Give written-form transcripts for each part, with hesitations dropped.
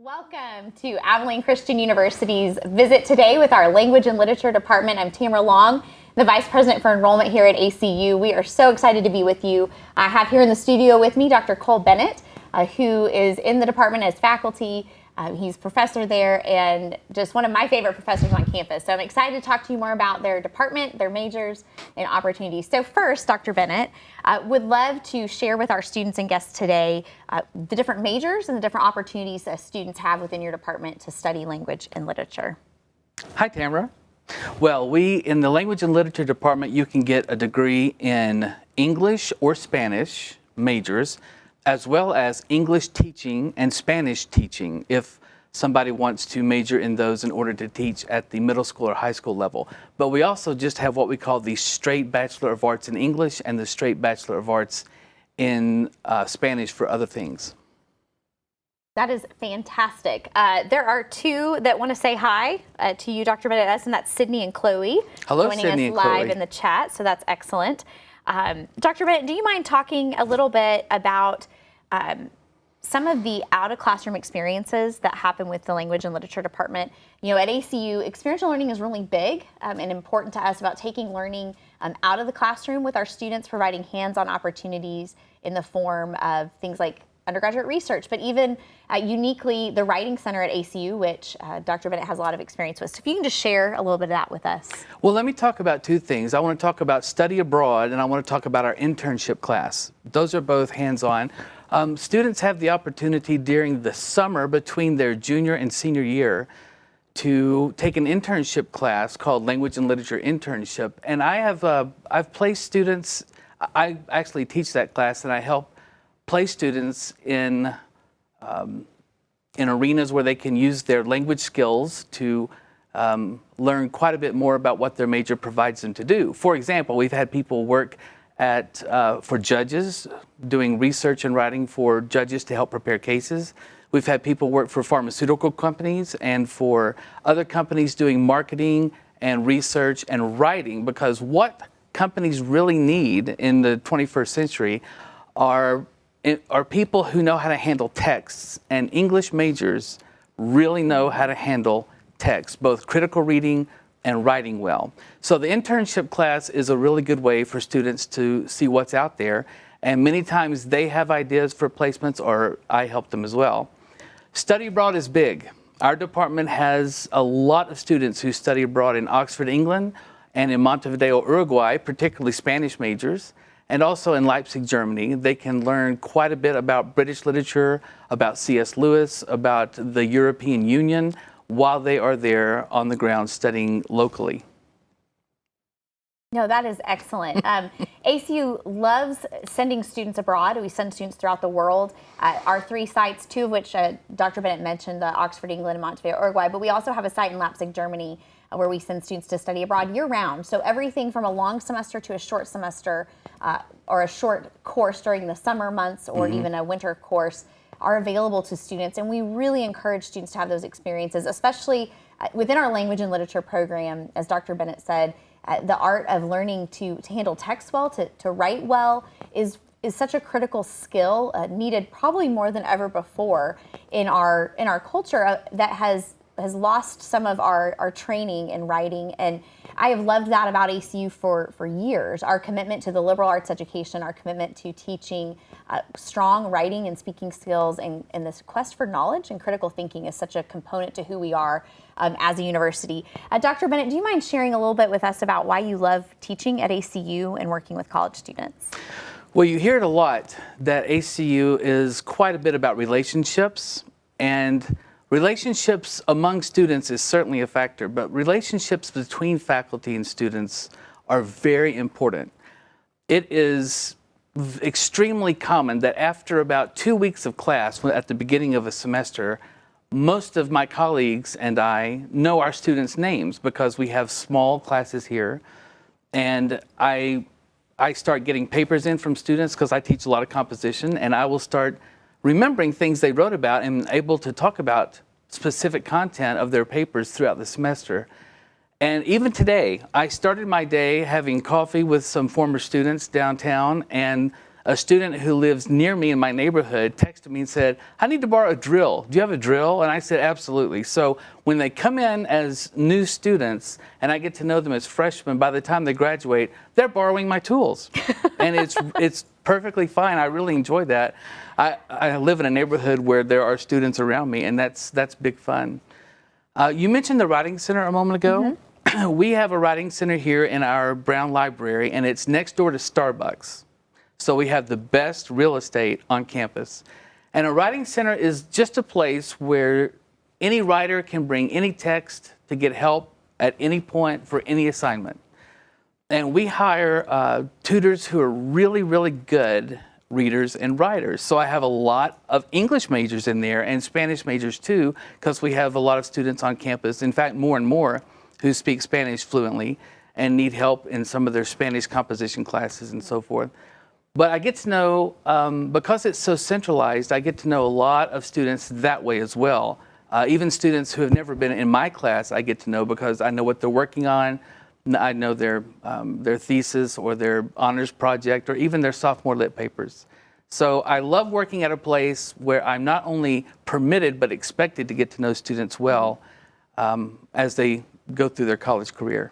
Welcome to Abilene Christian University's visit today with our Language and Literature Department. I'm Tamara Long, the Vice President for Enrollment here at ACU. We are so excited to be with you. I have here in the studio with me Dr. Cole Bennett, who is in the department as faculty. He's professor there and just one of my favorite professors on campus. So I'm excited to talk to you more about their department, their majors, and opportunities. So first, Dr. Bennett, would love to share with our students and guests today the different majors and the different opportunities that students have within your department to study language and literature. Hi, Tamara. Well, in the Language and Literature Department, you can get a degree in English or Spanish majors, as well as English teaching and Spanish teaching if somebody wants to major in those in order to teach at the middle school or high school level. But we also just have what we call the straight Bachelor of Arts in English and the straight Bachelor of Arts in Spanish for other things. That is fantastic. There are two that want to say hi to you, Dr. Bennett, and that's Sydney and Chloe. Hello, joining Sydney us and live Chloe. in the chat, so that's excellent. Dr. Bennett, do you mind talking a little bit about some of the out-of-classroom experiences that happen with the Language and Literature Department? You know, at ACU, experiential learning is really big and important to us about taking learning out of the classroom with our students, providing hands-on opportunities in the form of things like undergraduate research, but even uniquely the Writing Center at ACU, which Dr. Bennett has a lot of experience with. So if you can just share a little bit of that with us. Well, let me talk about two things. I want to talk about study abroad, and I want to talk about our internship class. Those are both hands-on. Students have the opportunity during the summer between their junior and senior year to take an internship class called Language and Literature Internship. And I've placed students, I actually teach that class, and I help place students in arenas where they can use their language skills to learn quite a bit more about what their major provides them to do. For example, we've had people work for judges, doing research and writing for judges to help prepare cases. We've had people work for pharmaceutical companies and for other companies doing marketing and research and writing, because what companies really need in the 21st century are people who know how to handle texts, and English majors really know how to handle text, both critical reading and writing well. So the internship class is a really good way for students to see what's out there, and many times they have ideas for placements, or I help them as well. Study abroad is big. Our department has a lot of students who study abroad in Oxford, England, and in Montevideo, Uruguay, particularly Spanish majors, and also in Leipzig, Germany. They can learn quite a bit about British literature, about C.S. Lewis, about the European Union, while they are there on the ground studying locally. No, that is excellent. ACU loves sending students abroad. We send students throughout the world. Our three sites, two of which Dr. Bennett mentioned, Oxford, England, and Montevideo, Uruguay, but we also have a site in Leipzig, Germany, where we send students to study abroad year-round. So everything from a long semester to a short semester or a short course during the summer months or even a winter course are available to students. And we really encourage students to have those experiences, especially within our language and literature program. As Dr. Bennett said, the art of learning to handle text well, to write well is such a critical skill needed probably more than ever before in our culture that has lost some of our training in writing. And I have loved that about ACU for years. Our commitment to the liberal arts education, our commitment to teaching strong writing and speaking skills, and this quest for knowledge and critical thinking is such a component to who we are as a university. Dr. Bennett, do you mind sharing a little bit with us about why you love teaching at ACU and working with college students? Well, you hear it a lot that ACU is quite a bit about relationships, and relationships among students is certainly a factor, but relationships between faculty and students are very important. It is extremely common that after about 2 weeks of class, at the beginning of a semester, most of my colleagues and I know our students' names because we have small classes here, and I start getting papers in from students because I teach a lot of composition, and I will start remembering things they wrote about and able to talk about specific content of their papers throughout the semester. And even today, I started my day having coffee with some former students downtown, and A student who lives near me in my neighborhood texted me and said, I need to borrow a drill. Do you have a drill? And I said, absolutely. So when they come in as new students and I get to know them as freshmen, by the time they graduate, they're borrowing my tools. And it's perfectly fine. I really enjoy that. I live in a neighborhood where there are students around me, and that's big fun. You mentioned the Writing Center a moment ago. Mm-hmm. We have a Writing Center here in our Brown Library, and it's next door to Starbucks. So we have the best real estate on campus. And a Writing Center is just a place where any writer can bring any text to get help at any point for any assignment. And we hire tutors who are really, really good readers and writers. So I have a lot of English majors in there and Spanish majors too, because we have a lot of students on campus, in fact, more and more, who speak Spanish fluently and need help in some of their Spanish composition classes and so forth. But I get to know, because it's so centralized, I get to know a lot of students that way as well. Even students who have never been in my class, I get to know because I know what they're working on. I know their thesis or their honors project or even their sophomore lit papers. So I love working at a place where I'm not only permitted but expected to get to know students well as they go through their college career.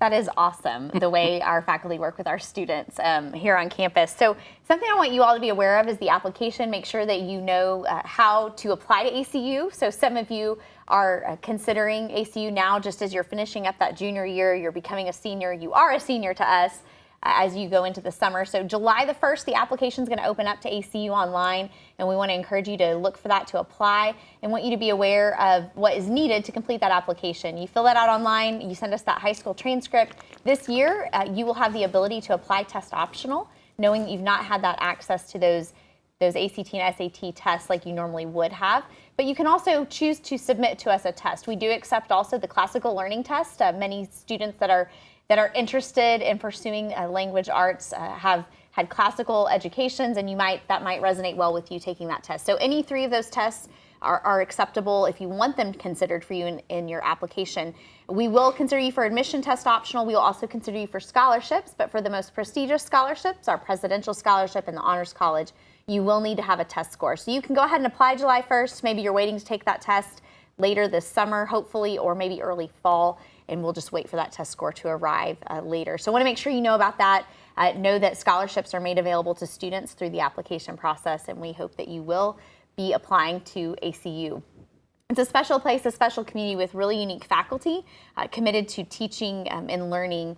That is awesome, the way our faculty work with our students here on campus. So something I want you all to be aware of is the application. Make sure that you know how to apply to ACU. So some of you are considering ACU now just as you're finishing up that junior year, you're becoming a senior, you are a senior to us as you go into the summer. So July the 1st, the application is going to open up to ACU online, and we want to encourage you to look for that to apply and want you to be aware of what is needed to complete that application. You fill that out online, you send us that high school transcript. This year, you will have the ability to apply test optional, knowing that you've not had that access to those ACT and SAT tests like you normally would have. But you can also choose to submit to us a test. We do accept also the classical learning test. Many students that are interested in pursuing language arts have had classical educations, and that might resonate well with you taking that test. So any three of those tests are acceptable if you want them considered for you in your application. We will consider you for admission test optional. We will also consider you for scholarships, but for the most prestigious scholarships, our Presidential Scholarship and the Honors College, you will need to have a test score. So you can go ahead and apply July 1st. Maybe you're waiting to take that test later this summer, hopefully, or maybe early fall, and we'll just wait for that test score to arrive later. So I want to make sure you know about that. Know that scholarships are made available to students through the application process, and we hope that you will be applying to ACU. It's a special place, a special community with really unique faculty committed to teaching and learning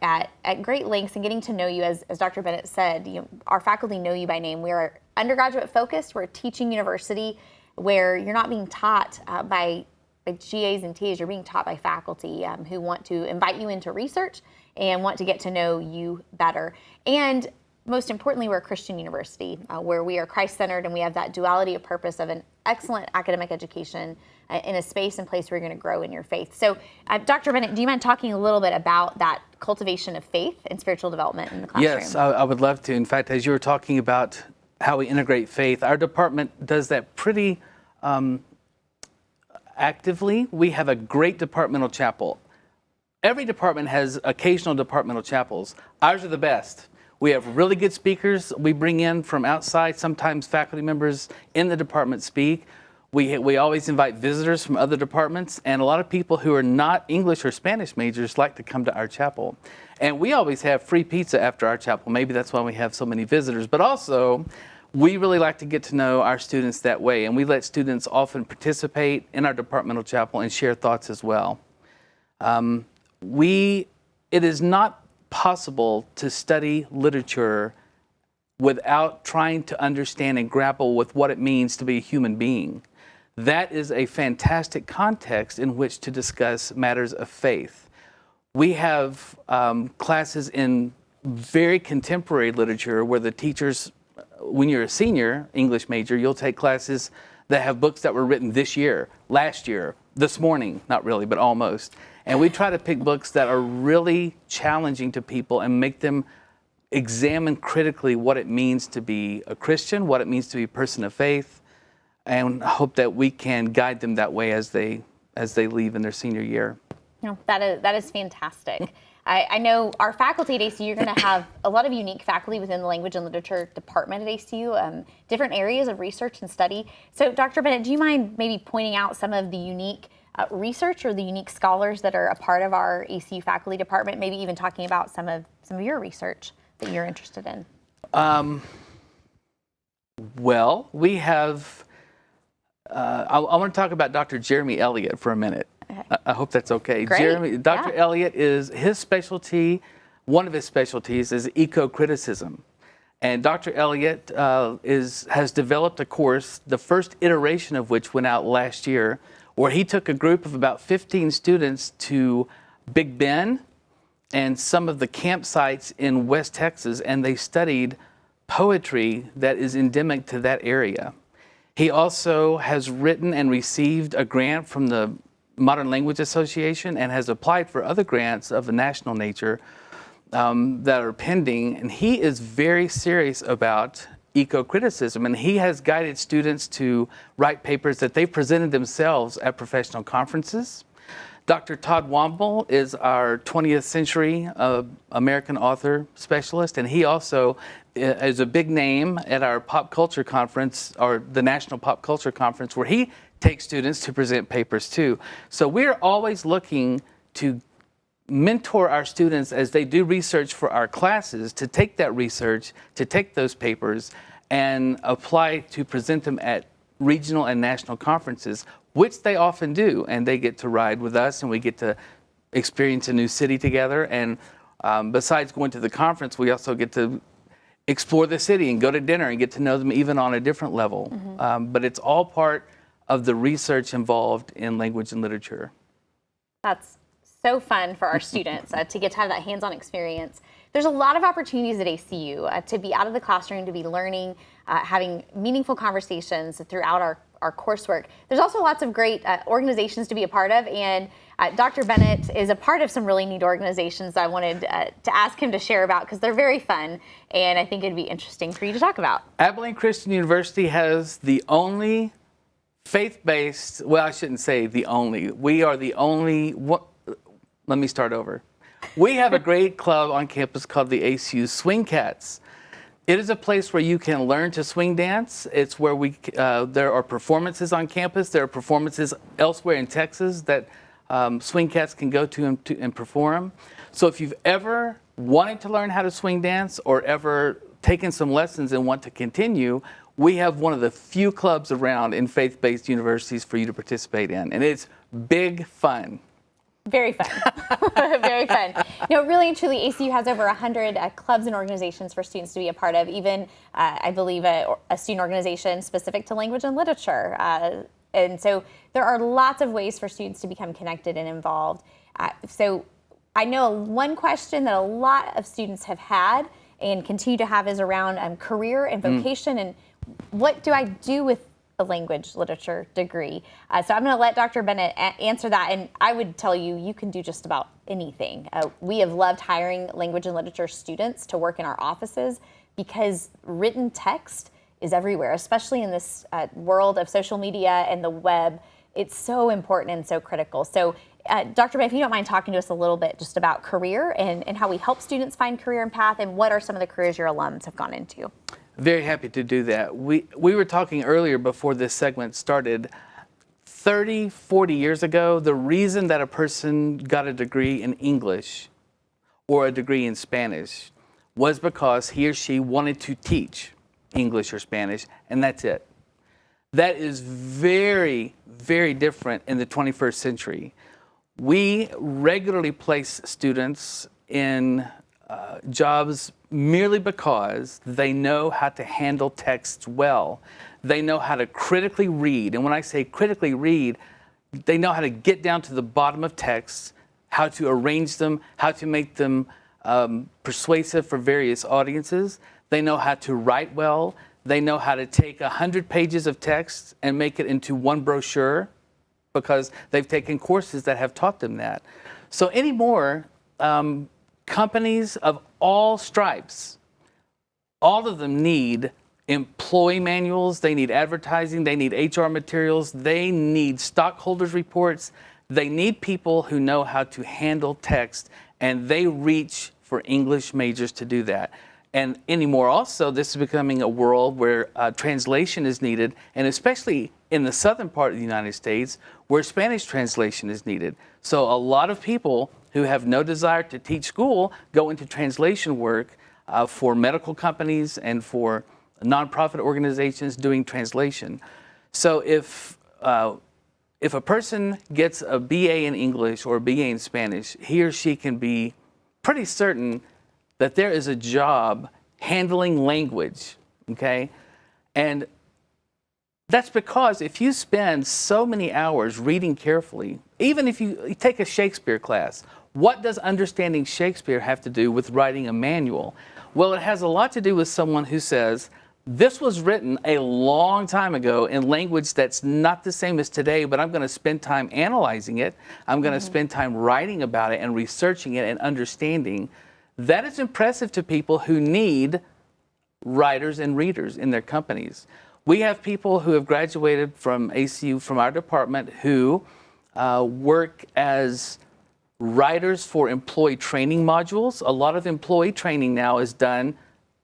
at great lengths and getting to know you. As Dr. Bennett said, our faculty know you by name. We are undergraduate focused. We're a teaching university where you're not being taught by GAs and TAs, you're being taught by faculty who want to invite you into research and want to get to know you better. And most importantly, we're a Christian university where we are Christ-centered and we have that duality of purpose of an excellent academic education in a space and place where you're going to grow in your faith. So Dr. Bennett, do you mind talking a little bit about that cultivation of faith and spiritual development in the classroom? Yes, I would love to. In fact, as you were talking about how we integrate faith, our department does that pretty actively. We have a great departmental chapel. Every department has occasional departmental chapels. Ours are the best. We have really good speakers we bring in from outside. Sometimes faculty members in the department speak. We always invite visitors from other departments, and a lot of people who are not English or Spanish majors like to come to our chapel. And we always have free pizza after our chapel. Maybe that's why we have so many visitors. But also, we really like to get to know our students that way, and we let students often participate in our departmental chapel and share thoughts as well. It is not possible to study literature without trying to understand and grapple with what it means to be a human being. That is a fantastic context in which to discuss matters of faith. We have classes in very contemporary literature where the teachers, when you're a senior English major, you'll take classes that have books that were written this year, last year, this morning, not really, but almost. And we try to pick books that are really challenging to people and make them examine critically what it means to be a Christian, what it means to be a person of faith, and hope that we can guide them that way as they leave in their senior year. No, that is fantastic. I know our faculty at ACU, you're going to have a lot of unique faculty within the language and literature department at ACU, different areas of research and study. So Dr. Bennett, do you mind maybe pointing out some of the unique research or the unique scholars that are a part of our ACU faculty department, maybe even talking about some of your research that you're interested in? Well, we have, I want to talk about Dr. Jeremy Elliot for a minute. Okay. I hope that's okay. Great. Dr. Elliot his specialty, one of his specialties is eco-criticism. And Dr. Elliot has developed a course, the first iteration of which went out last year, where he took a group of about 15 students to Big Bend and some of the campsites in West Texas, and they studied poetry that is endemic to that area. He also has written and received a grant from the Modern Language Association and has applied for other grants of a national nature that are pending. And he is very serious about eco-criticism, and he has guided students to write papers that they've presented themselves at professional conferences. Dr. Todd Wampum is our 20th century American author specialist, and he also is a big name at our pop culture conference, or the National Pop Culture Conference, where he takes students to present papers too. So we're always looking to mentor our students as they do research for our classes, to take that research, to take those papers and apply to present them at regional and national conferences, which they often do, and they get to ride with us and we get to experience a new city together. And besides going to the conference, we also get to explore the city and go to dinner and get to know them even on a different level. But it's all part of the research involved in language and literature. That's so fun for our students to get to have that hands-on experience. There's a lot of opportunities at ACU to be out of the classroom, to be learning, having meaningful conversations throughout our coursework. There's also lots of great organizations to be a part of, and Dr. Bennett is a part of some really neat organizations I wanted to ask him to share about, because they're very fun, and I think it'd be interesting for you to talk about. Abilene Christian University has the only faith-based, well, I shouldn't say the only, we are the only, let me start over. We have a great club on campus called the ACU Swing Cats. It is a place where you can learn to swing dance. It's where there are performances on campus. There are performances elsewhere in Texas that Swing Cats can go to and perform. So if you've ever wanted to learn how to swing dance or ever taken some lessons and want to continue, we have one of the few clubs around in faith-based universities for you to participate in. And it's big fun. Very fun. Very fun. You know, really and truly, ACU has over 100 clubs and organizations for students to be a part of, even, I believe, a student organization specific to language and literature. And so there are lots of ways for students to become connected and involved. So I know one question that a lot of students have had and continue to have is around career and vocation, and what do I do with a language literature degree? So I'm going to let Dr. Bennett answer that, and I would tell you, you can do just about anything. We have loved hiring language and literature students to work in our offices because written text is everywhere, especially in this world of social media and the web. It's so important and so critical. So Dr. Bennett, if you don't mind talking to us a little bit just about career and how we help students find career and path, and what are some of the careers your alums have gone into? Very happy to do that. We were talking earlier before this segment started, 30, 40 years ago, the reason that a person got a degree in English or a degree in Spanish was because he or she wanted to teach English or Spanish, and that's it. That is very, very different in the 21st century. We regularly place students in jobs merely because they know how to handle texts well. They know how to critically read. And when I say critically read, they know how to get down to the bottom of texts, how to arrange them, how to make them persuasive for various audiences. They know how to write well. They know how to take 100 pages of text and make it into one brochure because they've taken courses that have taught them that. So anymore, companies of all stripes, all of them need employee manuals, they need advertising, they need HR materials, they need stockholders reports, they need people who know how to handle text and they reach for English majors to do that. And anymore also, this is becoming a world where translation is needed, and especially in the southern part of the United States, where Spanish translation is needed. So a lot of people who have no desire to teach school go into translation work for medical companies and for nonprofit organizations doing translation. So if a person gets a BA in English or a BA in Spanish, he or she can be pretty certain that there is a job handling language, okay? And that's because if you spend so many hours reading carefully, even if you take a Shakespeare class, what does understanding Shakespeare have to do with writing a manual? Well, it has a lot to do with someone who says, this was written a long time ago in language that's not the same as today, but I'm going to spend time analyzing it. I'm going to spend time writing about it and researching it and understanding. That is impressive to people who need writers and readers in their companies. We have people who have graduated from ACU, from our department, who work as writers for employee training modules. A lot of employee training now is done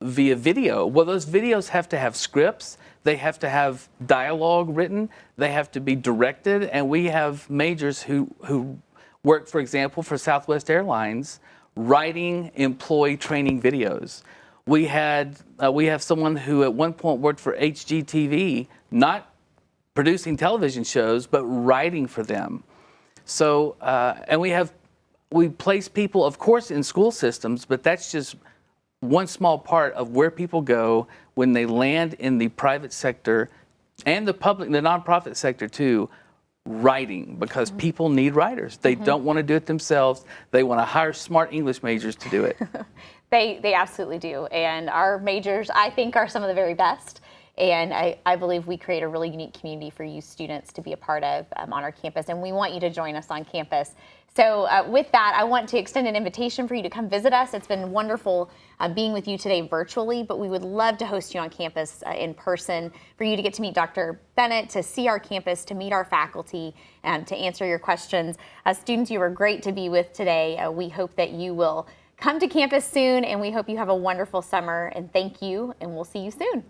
via video. Well, those videos have to have scripts, they have to have dialogue written, they have to be directed, and we have majors who work, for example, for Southwest Airlines, writing employee training videos. We have someone who at one point worked for HGTV, not producing television shows, but writing for them. So, and we place people, of course, in school systems, but that's just one small part of where people go when they land in the private sector and the nonprofit sector too, writing, because people need writers. They don't want to do it themselves. They want to hire smart English majors to do it. They absolutely do. And our majors, I think, are some of the very best. And I believe we create a really unique community for you students to be a part of on our campus. And we want you to join us on campus. So with that, I want to extend an invitation for you to come visit us. It's been wonderful being with you today virtually, but we would love to host you on campus in person, for you to get to meet Dr. Bennett, to see our campus, to meet our faculty, and to answer your questions. Students, you were great to be with today. We hope that you will come to campus soon, and we hope you have a wonderful summer. And thank you, and we'll see you soon.